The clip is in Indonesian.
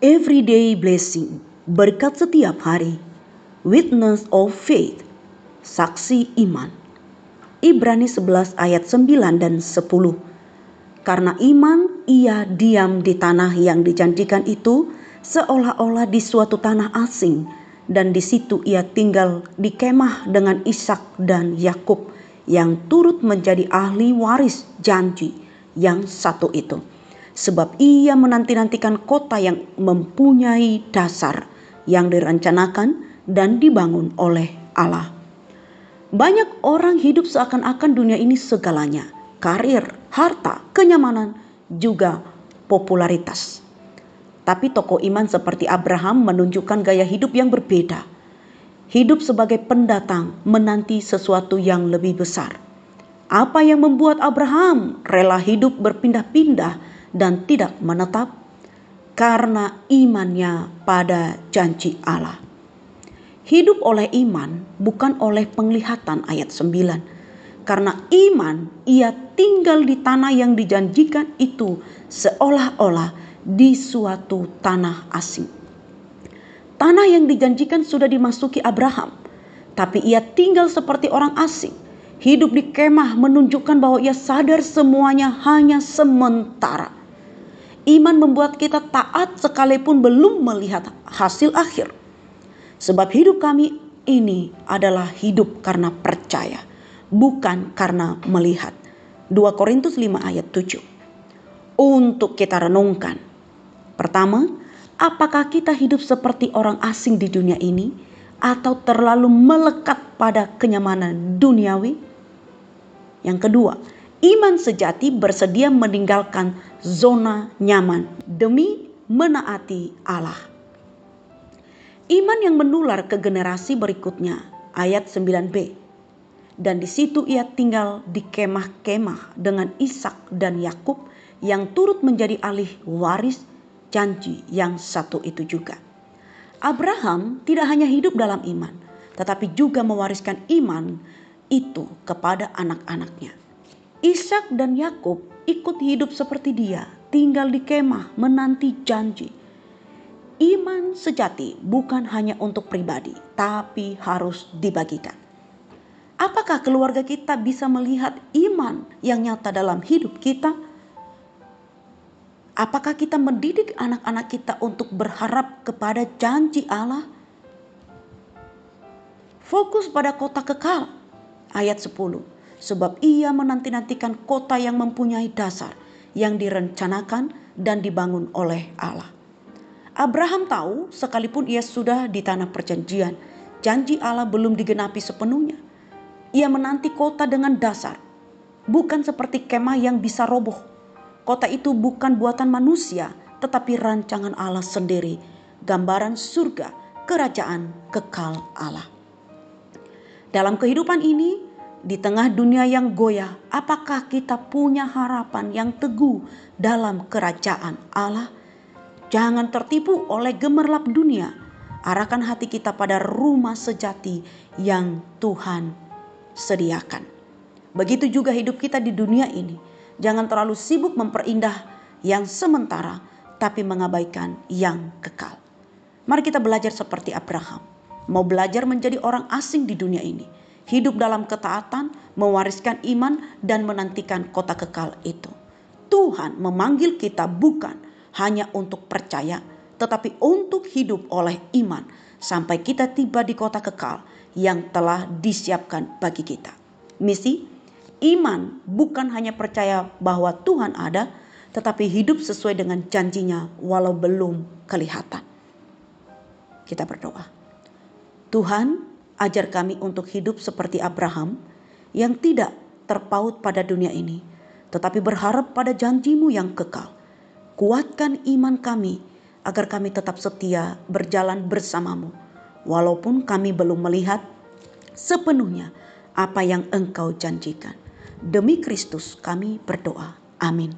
Everyday blessing, berkat setiap hari. Witness of faith, saksi iman. Ibrani 11 ayat 9 dan 10. Karena iman ia diam di tanah yang dijanjikan itu, seolah-olah di suatu tanah asing, dan di situ ia tinggal di kemah dengan Ishak dan Yakub yang turut menjadi ahli waris janji yang satu itu. Sebab ia menanti-nantikan kota yang mempunyai dasar, yang direncanakan dan dibangun oleh Allah. Banyak orang hidup seakan-akan dunia ini segalanya. Karir, harta, kenyamanan, juga popularitas. Tapi tokoh iman seperti Abraham menunjukkan gaya hidup yang berbeda. Hidup sebagai pendatang menanti sesuatu yang lebih besar. Apa yang membuat Abraham rela hidup berpindah-pindah dan tidak menetap? Karena imannya pada janji Allah. Hidup oleh iman, bukan oleh penglihatan, ayat 9. Karena iman ia tinggal di tanah yang dijanjikan itu, seolah-olah di suatu tanah asing. Tanah yang dijanjikan sudah dimasuki Abraham, tapi ia tinggal seperti orang asing. Hidup di kemah menunjukkan bahwa ia sadar semuanya hanya sementara. Iman membuat kita taat sekalipun belum melihat hasil akhir. Sebab hidup kami ini adalah hidup karena percaya, bukan karena melihat. 2 Korintus 5 ayat 7. Untuk kita renungkan. Pertama, apakah kita hidup seperti orang asing di dunia ini, atau terlalu melekat pada kenyamanan duniawi? Yang kedua, iman sejati bersedia meninggalkan zona nyaman demi menaati Allah. Iman yang menular ke generasi berikutnya, ayat 9b. Dan di situ ia tinggal di kemah-kemah dengan Ishak dan Yakub yang turut menjadi ahli waris janji yang satu itu juga. Abraham tidak hanya hidup dalam iman, tetapi juga mewariskan iman itu kepada anak-anaknya. Ishak dan Yakub ikut hidup seperti dia, tinggal di kemah menanti janji. Iman sejati bukan hanya untuk pribadi, tapi harus dibagikan. Apakah keluarga kita bisa melihat iman yang nyata dalam hidup kita? Apakah kita mendidik anak-anak kita untuk berharap kepada janji Allah? Fokus pada kota kekal, ayat 10. Sebab ia menanti-nantikan kota yang mempunyai dasar, yang direncanakan dan dibangun oleh Allah. Abraham tahu sekalipun ia sudah di tanah perjanjian, janji Allah belum digenapi sepenuhnya. Ia menanti kota dengan dasar, bukan seperti kemah yang bisa roboh. Kota itu bukan buatan manusia, tetapi rancangan Allah sendiri, gambaran surga, kerajaan kekal Allah. Dalam kehidupan ini, di tengah dunia yang goyah, apakah kita punya harapan yang teguh dalam kerajaan Allah? Jangan tertipu oleh gemerlap dunia. Arahkan hati kita pada rumah sejati yang Tuhan sediakan. Begitu juga hidup kita di dunia ini. Jangan terlalu sibuk memperindah yang sementara, tapi mengabaikan yang kekal. Mari kita belajar seperti Abraham. Mau belajar menjadi orang asing di dunia ini. Hidup dalam ketaatan, mewariskan iman, dan menantikan kota kekal itu. Tuhan memanggil kita bukan hanya untuk percaya, tetapi untuk hidup oleh iman sampai kita tiba di kota kekal yang telah disiapkan bagi kita. Misi iman bukan hanya percaya bahwa Tuhan ada, tetapi hidup sesuai dengan janjinya walau belum kelihatan. Kita berdoa. Tuhan, ajar kami untuk hidup seperti Abraham yang tidak terpaut pada dunia ini, tetapi berharap pada janjimu yang kekal. Kuatkan iman kami agar kami tetap setia berjalan bersamamu, walaupun kami belum melihat sepenuhnya apa yang Engkau janjikan. Demi Kristus kami berdoa. Amin.